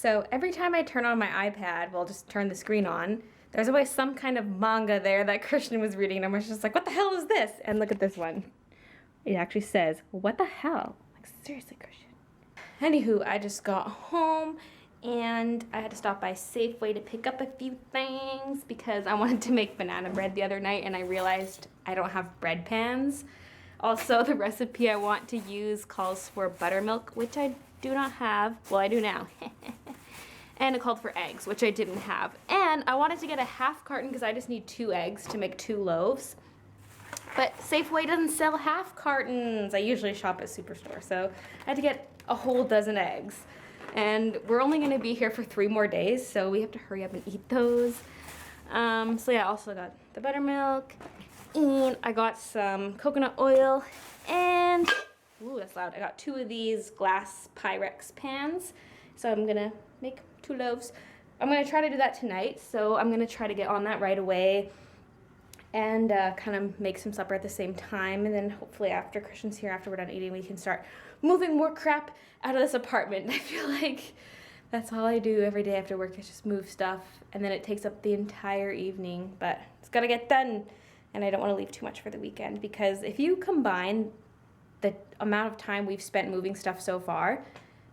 So every time I turn on my iPad, well, just turn the screen on, there's always some kind of manga there that Christian was reading, and I was just like, what the hell is this? And look at this one. It actually says, what the hell? Like, seriously, Christian. Anywho, I just got home, and I had to stop by Safeway to pick up a few things because I wanted to make banana bread the other night, and I realized I don't have bread pans. Also, the recipe I want to use calls for buttermilk, which I do not have. Well, I do now. And it called for eggs, which I didn't have. And I wanted to get a half carton because I just need 2 eggs to make 2 loaves. But Safeway doesn't sell half cartons. I usually shop at Superstore, so I had to get a whole dozen eggs. And we're only gonna be here for 3 more days, so we have to hurry up and eat those. So yeah, I also got the buttermilk, and I got some coconut oil, and, ooh, that's loud. I got 2 of these glass Pyrex pans. So I'm gonna make 2 loaves. I'm gonna try to do that tonight, so I'm gonna try to get on that right away and kind of make some supper at the same time, and then hopefully after Christian's here, after we're done eating, we can start moving more crap out of this apartment. I feel like that's all I do every day after work is just move stuff, and then it takes up the entire evening, but it's gotta get done, and I don't want to leave too much for the weekend, because if you combine the amount of time we've spent moving stuff so far,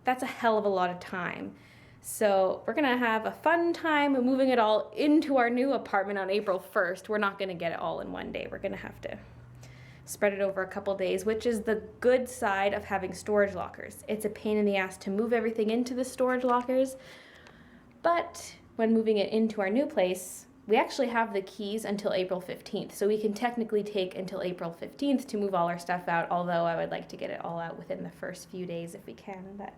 that's a hell of a lot of time. So we're gonna have a fun time moving it all into our new apartment on April 1st. We're not gonna get it all in one day. We're gonna have to spread it over a couple days, which is the good side of having storage lockers. It's a pain in the ass to move everything into the storage lockers, but when moving it into our new place, we actually have the keys until April 15th, so we can technically take until April 15th to move all our stuff out, although I would like to get it all out within the first few days if we can, but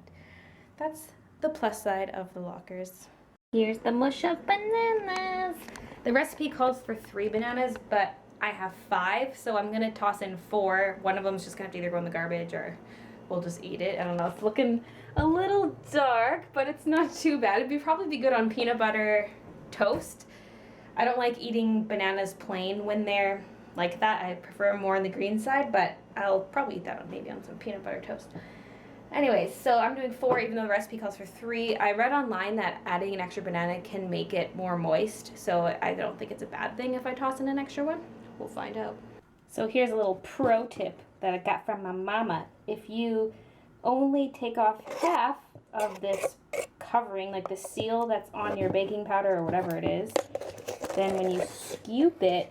that's the plus side of the lockers. Here's the mush of bananas. The recipe calls for 3 bananas, but I have 5, so I'm gonna toss in 4. One of them's just gonna have to either go in the garbage or we'll just eat it. I don't know, it's looking a little dark, but it's not too bad. It'd probably be good on peanut butter toast. I don't like eating bananas plain when they're like that. I prefer more on the green side, but I'll probably eat that on maybe on some peanut butter toast. Anyways, so I'm doing 4 even though the recipe calls for 3. I read online that adding an extra banana can make it more moist, so I don't think it's a bad thing if I toss in an extra one. We'll find out. So here's a little pro tip that I got from my mama. If you only take off half of this covering, like the seal that's on your baking powder or whatever it is, then when you scoop it,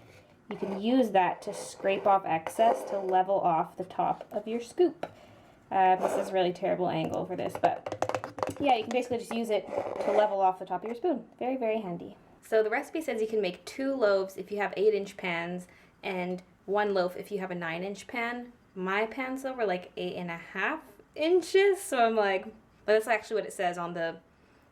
you can use that to scrape off excess to level off the top of your scoop. This is a really terrible angle for this, but yeah, you can basically just use it to level off the top of your spoon. Very, very handy. So the recipe says you can make 2 loaves if you have 8-inch pans and 1 loaf if you have a 9-inch pan. My pans though were like 8.5 inches, so I'm like, but that's actually what it says on the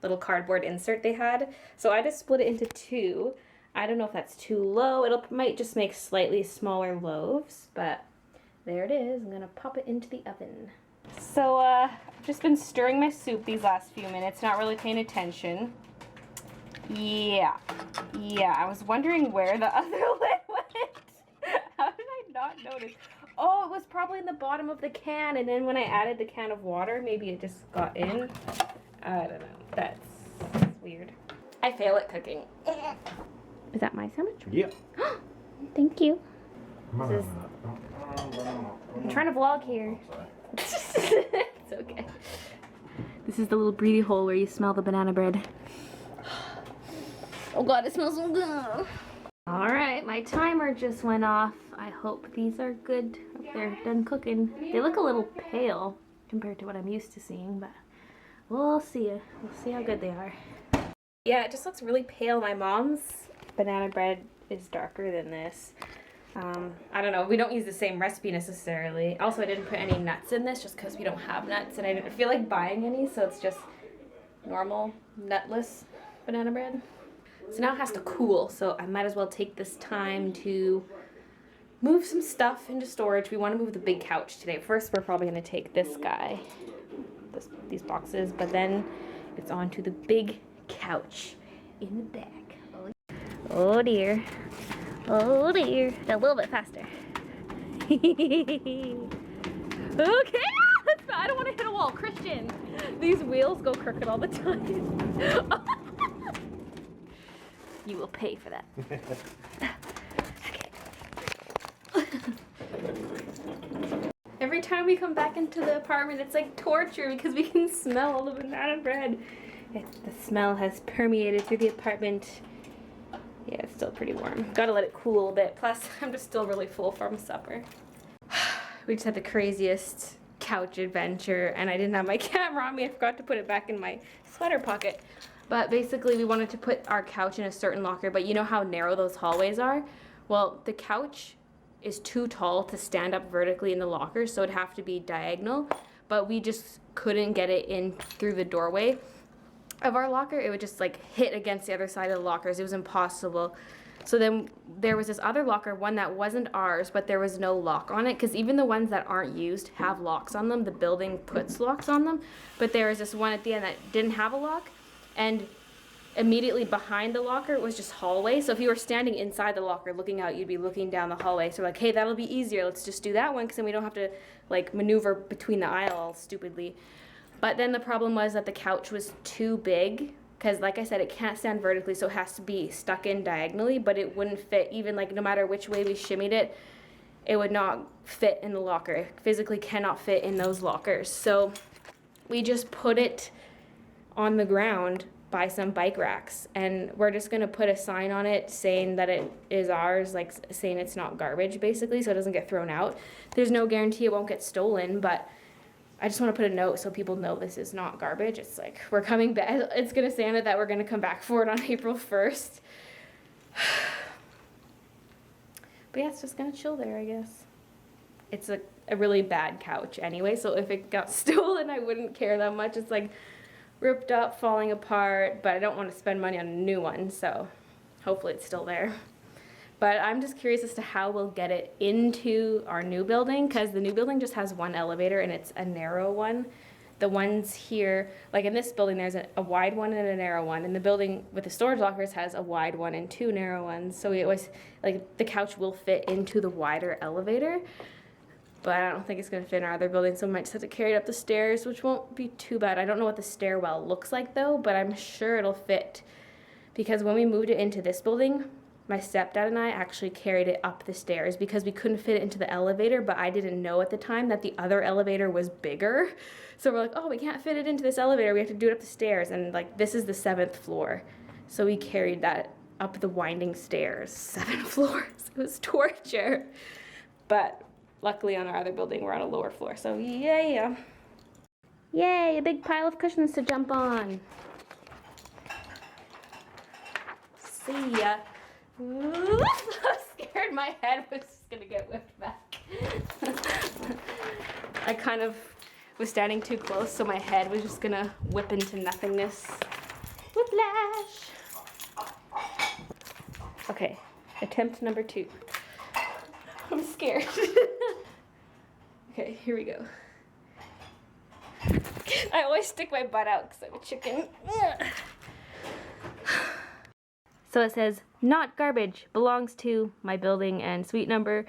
little cardboard insert they had. So I just split it into 2. I don't know if that's too low. Might just make slightly smaller loaves, but there it is. I'm gonna pop it into the oven. So I've just been stirring my soup these last few minutes, not really paying attention. Yeah, I was wondering where the other lid went. How did I not notice? Oh, it was probably in the bottom of the can, and then when I added the can of water, maybe it just got in. I don't know. That's weird. I fail at cooking. Is that my sandwich? Yeah. Thank you. I'm trying to vlog here. It's okay. This is the little breathy hole where you smell the banana bread. Oh god, it smells so good. Alright, my timer just went off. I hope these are good if they're done cooking. They look a little pale compared to what I'm used to seeing, but we'll see. We'll see how good they are. Yeah, it just looks really pale. My mom's banana bread is darker than this. I don't know, we don't use the same recipe necessarily. Also, I didn't put any nuts in this just because we don't have nuts and I didn't feel like buying any, so it's just normal, nutless banana bread. So now it has to cool, so I might as well take this time to move some stuff into storage. We want to move the big couch today. First, we're probably going to take this guy, these boxes, but then it's on to the big couch in the back. Oh dear. Oh dear. A little bit faster. Okay. I don't want to hit a wall. Christian. These wheels go crooked all the time. You will pay for that. Every time we come back into the apartment, it's like torture because we can smell all the banana bread. The smell has permeated through the apartment. Yeah, it's still pretty warm. Gotta let it cool a bit. Plus, I'm just still really full from supper. We just had the craziest couch adventure, and I didn't have my camera on me. I forgot to put it back in my sweater pocket. But basically, we wanted to put our couch in a certain locker, but you know how narrow those hallways are? Well, the couch is too tall to stand up vertically in the locker, so it'd have to be diagonal, but we just couldn't get it in through the doorway of our locker. It would just like hit against the other side of the lockers. It was impossible. So then there was this other locker, one that wasn't ours, but there was no lock on it, because even the ones that aren't used have locks on them. The building puts locks on them, but there was this one at the end that didn't have a lock, and immediately behind the locker was just hallway. So if you were standing inside the locker looking out, you'd be looking down the hallway. So we're like, hey, that'll be easier. Let's just do that one, because then we don't have to like maneuver between the aisle all stupidly. But then the problem was that the couch was too big, because like I said, it can't stand vertically, so it has to be stuck in diagonally, but it wouldn't fit. Even like no matter which way we shimmied it, it would not fit in the locker. It physically cannot fit in those lockers. So we just put it on the ground by some bike racks, and we're just gonna put a sign on it saying that it is ours, like saying it's not garbage basically, so it doesn't get thrown out. There's no guarantee it won't get stolen, but I just want to put a note so people know this is not garbage. It's like we're coming back. It's gonna say on it that we're gonna come back for it on April 1st. But yeah, it's just gonna chill there, I guess. It's a really bad couch anyway, so if it got stolen, I wouldn't care that much. It's like ripped up, falling apart, but I don't want to spend money on a new one, so hopefully it's still there. But I'm just curious as to how we'll get it into our new building, because the new building just has one elevator and it's a narrow one. The ones here, like in this building, there's a wide one and a narrow one, and the building with the storage lockers has a wide one and two narrow ones. So we always, like, the couch will fit into the wider elevator, but I don't think it's going to fit in our other building, so we might just have to carry it up the stairs, which won't be too bad. I don't know what the stairwell looks like though, but I'm sure it'll fit, because when we moved it into this building, my stepdad and I actually carried it up the stairs because we couldn't fit it into the elevator, but I didn't know at the time that the other elevator was bigger. So we're like, oh, we can't fit it into this elevator, we have to do it up the stairs, and like this is the 7th floor. So we carried that up the winding stairs, 7 floors. It was torture. But luckily on our other building, we're on a lower floor, so yeah. Yay, a big pile of cushions to jump on. See ya. I'm scared my head was just gonna get whipped back. I kind of was standing too close, so my head was just gonna whip into nothingness. Whiplash! Okay, attempt number 2. I'm scared. Okay, here we go. I always stick my butt out because I'm a chicken. So it says, not garbage, belongs to my building and suite number.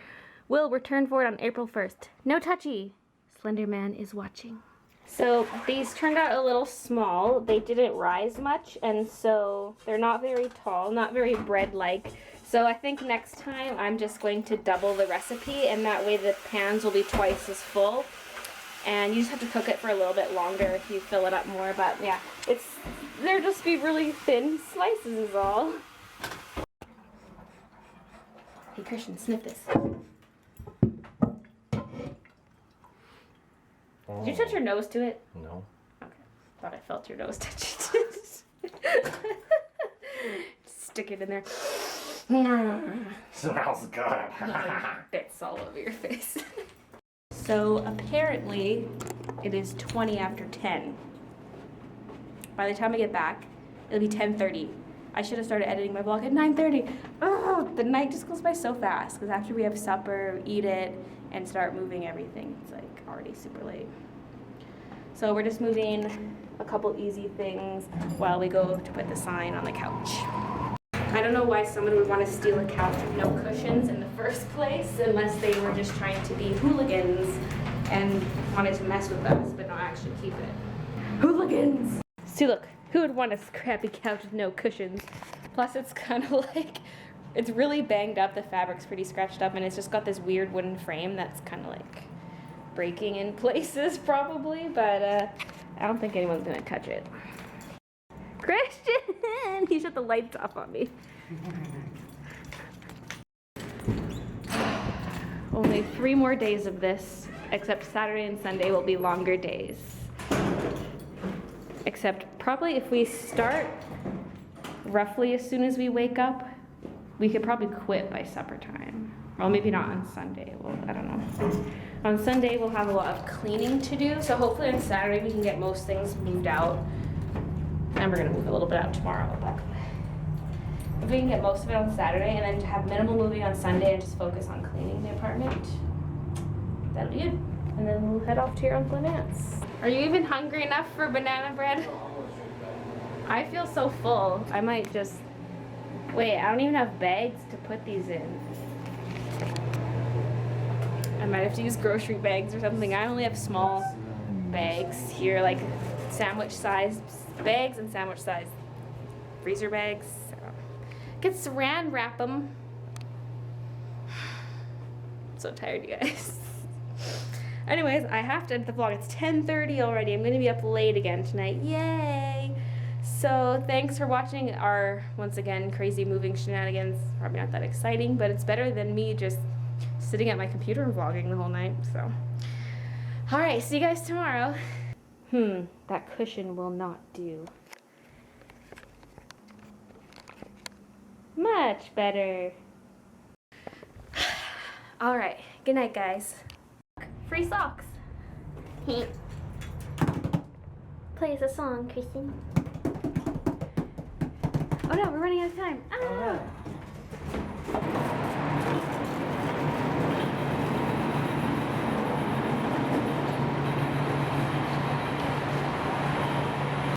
Will return for it on April 1st. No touchy. Slender Man is watching. So these turned out a little small. They didn't rise much, and so they're not very tall, not very bread-like. So I think next time I'm just going to double the recipe, and that way the pans will be twice as full. And you just have to cook it for a little bit longer if you fill it up more. But yeah, they'll just be really thin slices is all. Hey Christian, sniff this. Did you touch your nose to it? No. Okay. Thought I felt your nose touch it. Stick it in there. Smells good. Bits all over your face. So apparently it is 20 after 10. By the time I get back, it'll be 10:30. I should have started editing my vlog at 9:30. Oh, the night just goes by so fast because after we have supper, eat it, and start moving everything, it's like already super late. So we're just moving a couple easy things while we go to put the sign on the couch. I don't know why someone would want to steal a couch with no cushions in the first place unless they were just trying to be hooligans and wanted to mess with us but not actually keep it. Hooligans! See, look, who would want a crappy couch with no cushions? Plus, it's kind of like, it's really banged up. The fabric's pretty scratched up, and it's just got this weird wooden frame that's kind of like breaking in places, probably, but I don't think anyone's gonna touch it. Christian! He shut the lights off on me. Only 3 more days of this, except Saturday and Sunday will be longer days. Except probably if we start roughly as soon as we wake up, we could probably quit by supper time. Well, maybe not on Sunday. Well, I don't know. On Sunday, we'll have a lot of cleaning to do, so hopefully on Saturday we can get most things moved out. And we're gonna move a little bit out tomorrow, but if we can get most of it on Saturday and then have minimal moving on Sunday and just focus on cleaning the apartment, that'll be good. And then we'll head off to your Uncle Nance. Are you even hungry enough for banana bread? I feel so full. I might just, wait, I don't even have bags to put these in. I might have to use grocery bags or something. I only have small bags here, like sandwich sized bags and sandwich sized freezer bags. So. Get saran wrap them. So tired, you guys. Anyways, I have to end the vlog. It's 10:30 already. I'm going to be up late again tonight. Yay! So thanks for watching our, once again, crazy moving shenanigans. Probably not that exciting, but it's better than me just sitting at my computer and vlogging the whole night. So, alright, see you guys tomorrow. That cushion will not do. Much better. Alright, good night, guys. Free socks. Play us a song, Kristen. Oh no, we're running out of time. Ah.